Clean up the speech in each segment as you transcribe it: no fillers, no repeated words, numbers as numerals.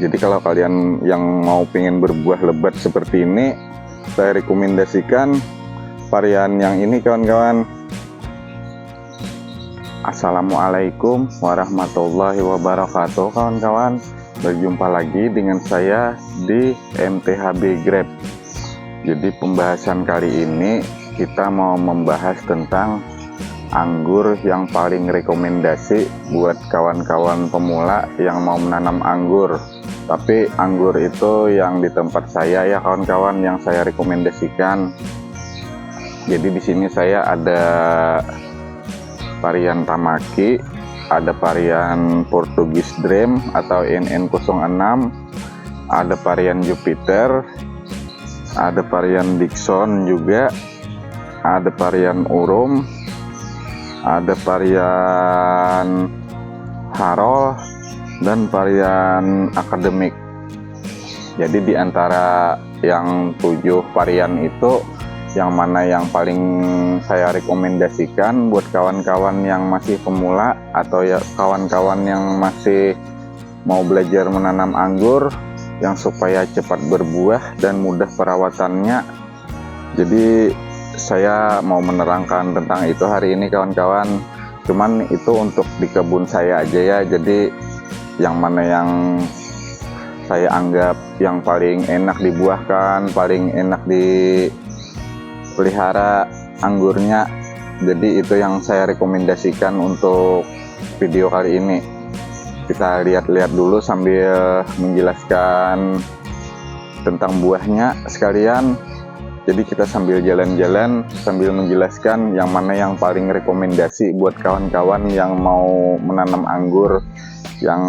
Jadi kalau kalian yang mau pengen berbuah lebat seperti ini, saya rekomendasikan varian yang ini kawan-kawan. Assalamualaikum warahmatullahi wabarakatuh kawan-kawan. Berjumpa lagi dengan saya di MTHB Grab. Jadi pembahasan kali ini kita mau membahas tentang anggur yang paling rekomendasi buat kawan-kawan pemula yang mau menanam anggur. Tapi anggur itu yang di tempat saya ya kawan-kawan, yang saya rekomendasikan. Jadi di sini saya ada varian Tamaki, ada varian Portugis Dream atau NN06, ada varian Jupiter, ada varian Dixon juga, ada varian Urum, ada varian Harol, dan varian Akademik. Jadi di antara yang 7 varian itu, yang mana yang paling saya rekomendasikan buat kawan-kawan yang masih pemula atau ya kawan-kawan yang masih mau belajar menanam anggur yang supaya cepat berbuah dan mudah perawatannya. Jadi saya mau menerangkan tentang itu hari ini kawan-kawan. Cuman itu untuk di kebun saya aja ya. Jadi yang mana yang saya anggap yang paling enak dibuahkan, paling enak dipelihara anggurnya. Jadi itu yang saya rekomendasikan untuk video kali ini. Kita lihat-lihat dulu sambil menjelaskan tentang buahnya sekalian. Jadi kita sambil jalan-jalan sambil menjelaskan yang mana yang paling rekomendasi buat kawan-kawan yang mau menanam anggur, yang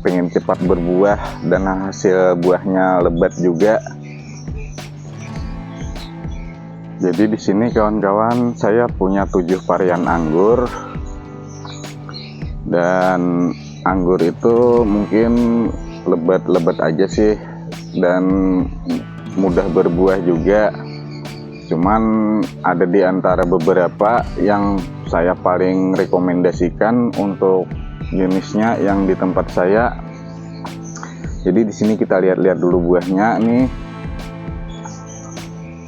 pengen cepat berbuah dan hasil buahnya lebat juga. Jadi di sini kawan-kawan saya punya 7 varian anggur, dan anggur itu mungkin lebat-lebat aja sih dan mudah berbuah juga. Cuman ada di antara beberapa yang saya paling rekomendasikan untuk jenisnya yang di tempat saya. Jadi di sini kita lihat-lihat dulu buahnya nih.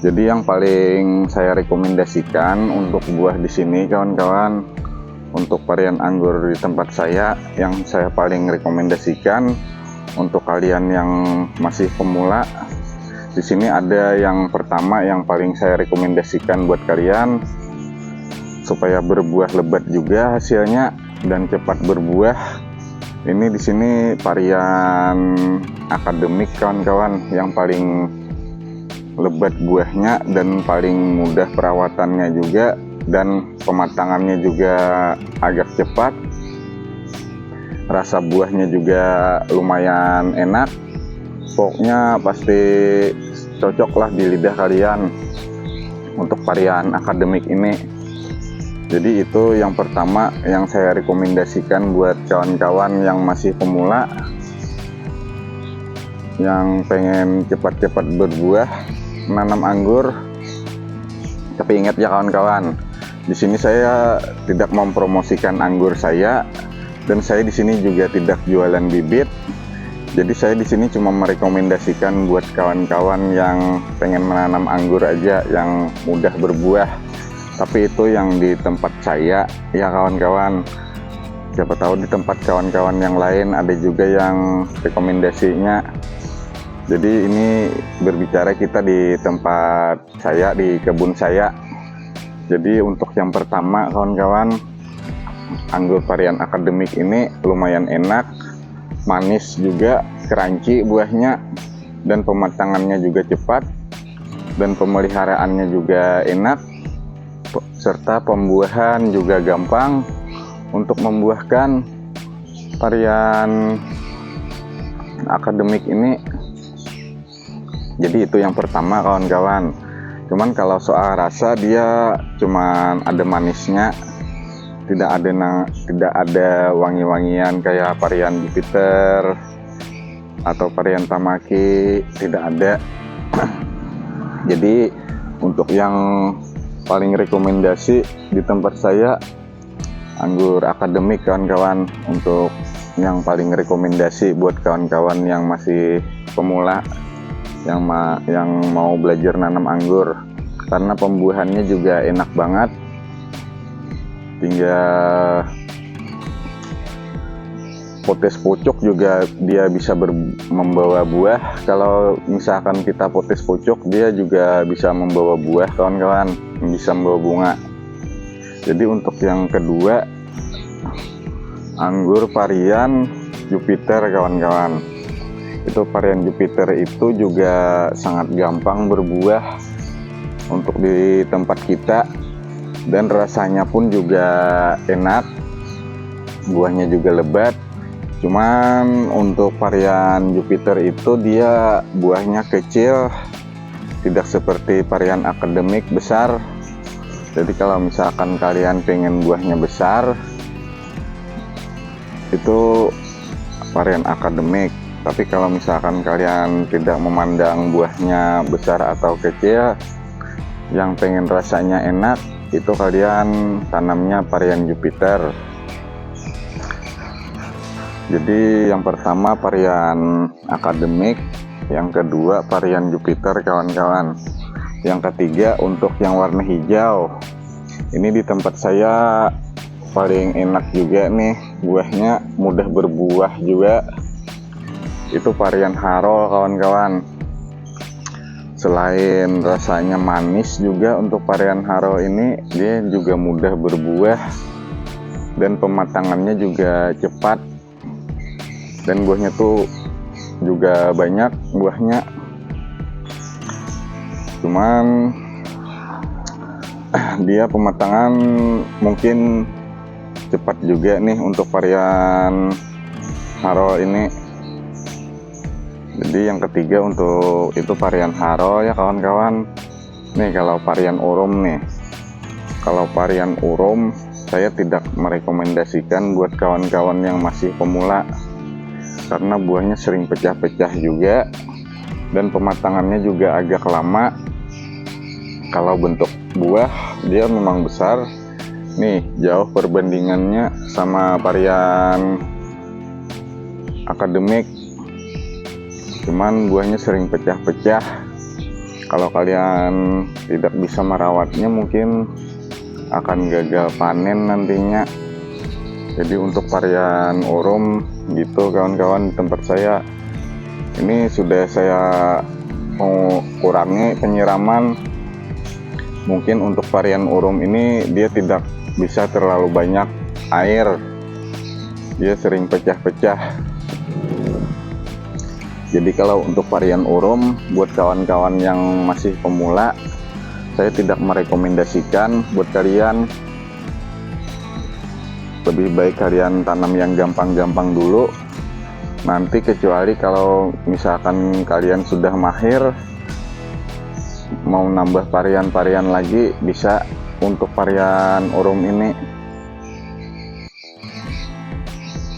Jadi yang paling saya rekomendasikan untuk buah di sini kawan-kawan, untuk varian anggur di tempat saya yang saya paling rekomendasikan untuk kalian yang masih pemula. Di sini ada yang pertama yang paling saya rekomendasikan buat kalian supaya berbuah lebat juga hasilnya dan cepat berbuah. Ini di sini varian Akademik kawan-kawan, yang paling lebat buahnya dan paling mudah perawatannya juga, dan pematangannya juga agak cepat. Rasa buahnya juga lumayan enak. Pokoknya pasti cocok lah di lidah kalian untuk varian Akademik ini. Jadi itu yang pertama yang saya rekomendasikan buat kawan-kawan yang masih pemula, yang pengen cepat-cepat berbuah menanam anggur. Tapi ingat ya kawan-kawan, di sini saya tidak mempromosikan anggur saya, dan saya di sini juga tidak jualan bibit. Jadi saya di sini cuma merekomendasikan buat kawan-kawan yang pengen menanam anggur aja yang mudah berbuah. Tapi itu yang di tempat saya ya kawan-kawan. Siapa tahu di tempat kawan-kawan yang lain ada juga yang rekomendasinya. Jadi ini berbicara kita di tempat saya, di kebun saya. Jadi untuk yang pertama kawan-kawan, anggur varian Akademik ini lumayan enak, manis juga, crunchy buahnya, dan pematangannya juga cepat, dan pemeliharaannya juga enak, serta pembuahan juga gampang untuk membuahkan varian Akademik ini. Jadi itu yang pertama kawan-kawan. Cuman kalau soal rasa, dia cuman ada manisnya, tidak ada wangi-wangian kayak varian Jupiter atau varian Tamaki, tidak ada. Jadi untuk yang paling rekomendasi di tempat saya anggur Akademik kawan-kawan untuk yang paling rekomendasi buat kawan-kawan yang masih pemula, yang mau belajar nanam anggur, karena pembuahannya juga enak banget. Tinggal potes pucuk juga dia bisa membawa buah. Kalau misalkan kita potes pucuk, dia juga bisa membawa buah kawan-kawan, bisa membawa bunga. Jadi untuk yang kedua, anggur varian Jupiter kawan-kawan. Itu varian Jupiter itu juga sangat gampang berbuah untuk di tempat kita, dan rasanya pun juga enak, buahnya juga lebat. Cuman untuk varian Jupiter itu dia buahnya kecil, tidak seperti varian akademik besar. Jadi kalau misalkan kalian pengen buahnya besar, itu varian akademik. Tapi kalau misalkan kalian tidak memandang buahnya besar atau kecil, yang pengen rasanya enak, itu kalian tanamnya varian Jupiter. Jadi yang pertama varian akademik, yang kedua varian Jupiter kawan-kawan. Yang ketiga untuk yang warna hijau, ini di tempat saya paling enak juga nih, buahnya mudah berbuah juga. Itu varian Harol kawan-kawan. Selain rasanya manis juga, untuk varian Harol ini dia juga mudah berbuah, dan pematangannya juga cepat, dan buahnya tuh juga banyak buahnya. Cuman dia pematangan mungkin cepat juga nih untuk varian Harol ini. Jadi yang ketiga untuk itu varian Harol ya kawan-kawan. Nih kalau varian Urum nih, kalau varian Urum saya tidak merekomendasikan buat kawan-kawan yang masih pemula, karena buahnya sering pecah-pecah juga, dan pematangannya juga agak lama. Kalau bentuk buah dia memang besar nih, jauh perbandingannya sama varian akademik. Cuman buahnya sering pecah-pecah. Kalau kalian tidak bisa merawatnya, mungkin akan gagal panen nantinya. Jadi untuk varian Urum gitu kawan-kawan, di tempat saya ini sudah saya mau kurangi penyiraman. Mungkin untuk varian Urum ini dia tidak bisa terlalu banyak air, dia sering pecah-pecah. Jadi kalau untuk varian Urum buat kawan-kawan yang masih pemula, saya tidak merekomendasikan buat kalian. Lebih baik kalian tanam yang gampang-gampang dulu. Nanti kecuali kalau misalkan kalian sudah mahir, mau nambah varian-varian lagi, bisa untuk varian Urum ini.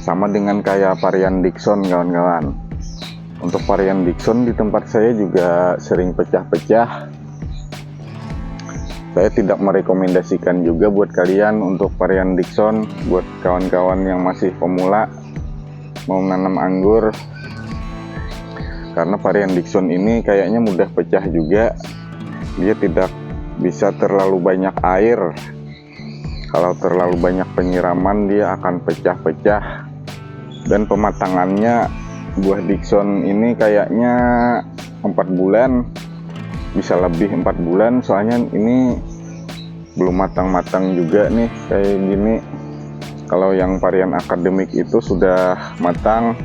Sama dengan kayak varian Dickson kawan-kawan. Untuk varian Dickson di tempat saya juga sering pecah-pecah. Saya tidak merekomendasikan juga buat kalian untuk varian Dickson, buat kawan-kawan yang masih pemula mau nanam anggur. Karena varian Dickson ini kayaknya mudah pecah juga. Dia tidak bisa terlalu banyak air. Kalau terlalu banyak penyiraman dia akan pecah-pecah. Dan pematangannya buah Dickson ini kayaknya 4 bulan, bisa lebih 4 bulan, soalnya ini belum matang-matang juga nih kayak gini. Kalau yang varian akademik itu sudah matang,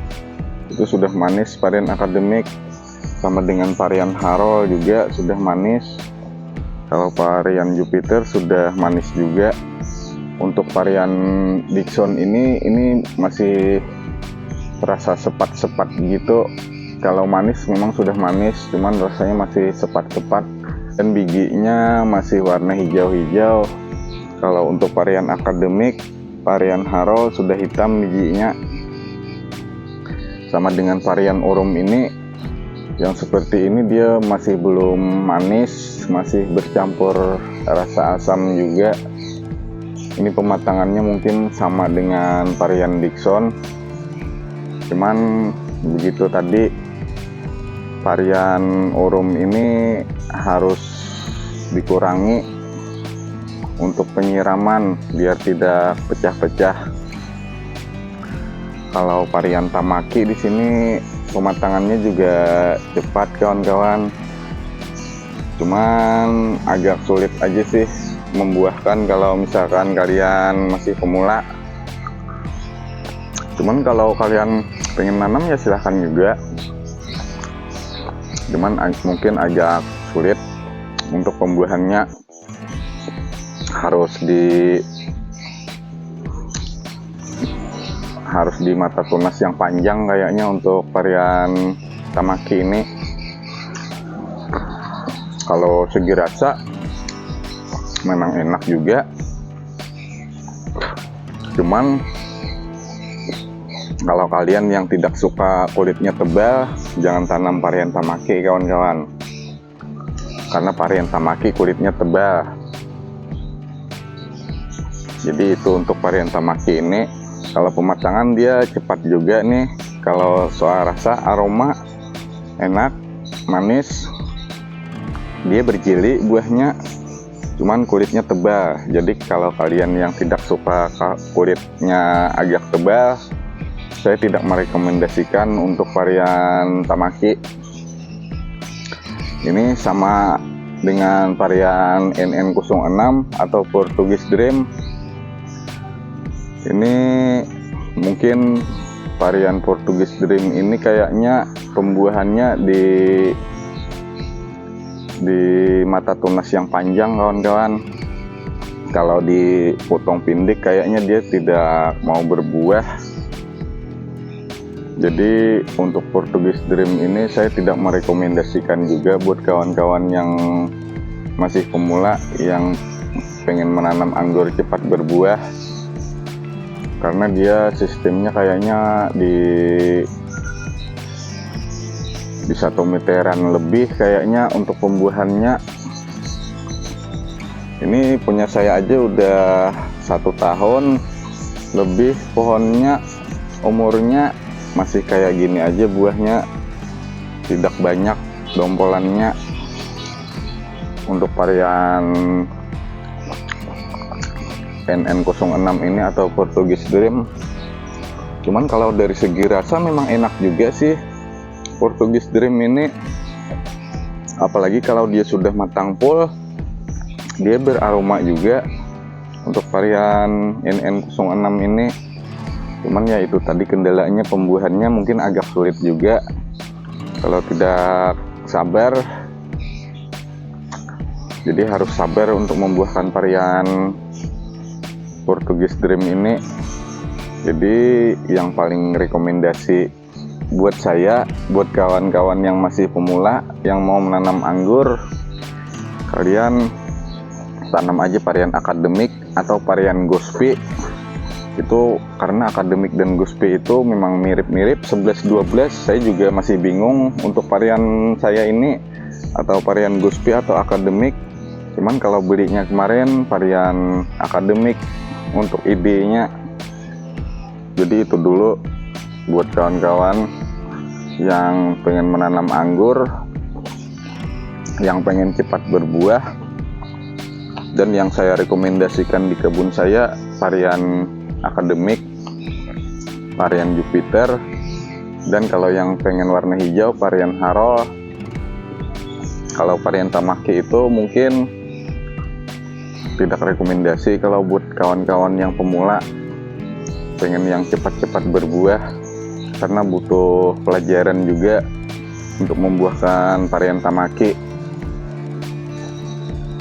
itu sudah manis varian akademik. Sama dengan varian Harol juga sudah manis. Kalau varian Jupiter sudah manis juga. Untuk varian Dickson ini masih rasa sepat-sepat gitu. Kalau manis memang sudah manis, cuman rasanya masih sepat-sepat, dan bijinya masih warna hijau-hijau. Kalau untuk varian akademik, varian Harol sudah hitam bijinya. Sama dengan varian Urum ini, yang seperti ini dia masih belum manis, masih bercampur rasa asam juga. Ini pematangannya mungkin sama dengan varian Dickson. Cuman begitu tadi, varian Aurum ini harus dikurangi untuk penyiraman biar tidak pecah-pecah. Kalau varian Tamaki di sini pematangannya juga cepat kawan-kawan. Cuman agak sulit aja sih membuahkan kalau misalkan kalian masih pemula. Cuman kalau kalian pengen nanam ya silahkan juga. Cuman mungkin agak sulit untuk pembuahannya, harus di mata tunas yang panjang kayaknya untuk varian Tamaki ini. Kalau segi rasa memang enak juga, cuman kalau kalian yang tidak suka kulitnya tebal, jangan tanam varian Tamaki kawan-kawan, karena varian Tamaki kulitnya tebal. Jadi itu untuk varian Tamaki ini. Kalau pematangan dia cepat juga nih. Kalau soal rasa, aroma enak, manis, dia berjeli buahnya, cuman kulitnya tebal. Jadi kalau kalian yang tidak suka kulitnya agak tebal, saya tidak merekomendasikan untuk varian Tamaki. Ini sama dengan varian NN06 atau Portugis Dream. Ini mungkin varian Portugis Dream ini kayaknya pembuahannya di mata tunas yang panjang kawan-kawan. Kalau di potong pindik kayaknya dia tidak mau berbuah. Jadi untuk Portugis Dream ini saya tidak merekomendasikan juga buat kawan-kawan yang masih pemula yang pengen menanam anggur cepat berbuah, karena dia sistemnya kayaknya di 1 meteran lebih kayaknya untuk pembuahannya. Ini punya saya aja udah 1 tahun lebih, pohonnya umurnya masih kayak gini aja, buahnya tidak banyak dompolannya untuk varian NN06 ini atau Portugis Dream. Cuman kalau dari segi rasa memang enak juga sih Portugis Dream ini, apalagi kalau dia sudah matang full, dia beraroma juga untuk varian NN06 ini. Cuman ya itu tadi kendalanya, pembuahannya mungkin agak sulit juga kalau tidak sabar. Jadi harus sabar untuk membuahkan varian Portugis Dream ini. Jadi yang paling rekomendasi buat saya, buat kawan-kawan yang masih pemula yang mau menanam anggur, kalian tanam aja varian akademik atau varian Gospi. Itu karena akademik dan Gospi itu memang mirip-mirip 11-12. Saya juga masih bingung untuk varian saya ini atau varian Gospi atau akademik. Cuman kalau belinya kemarin varian akademik untuk idenya. Jadi itu dulu buat kawan-kawan yang pengen menanam anggur, yang pengen cepat berbuah, dan yang saya rekomendasikan di kebun saya varian akademik, varian Jupiter, dan kalau yang pengen warna hijau varian Harol. Kalau varian Tamaki itu mungkin tidak rekomendasi kalau buat kawan-kawan yang pemula pengen yang cepat-cepat berbuah, karena butuh pelajaran juga untuk membuahkan varian Tamaki.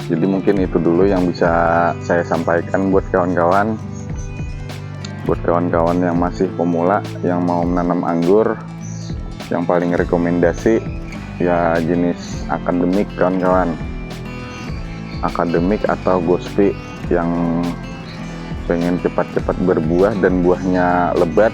Jadi mungkin itu dulu yang bisa saya sampaikan buat kawan-kawan yang masih pemula yang mau menanam anggur. Yang paling rekomendasi ya jenis akademik kawan-kawan, akademik atau Gospi yang pengen cepat-cepat berbuah dan buahnya lebat.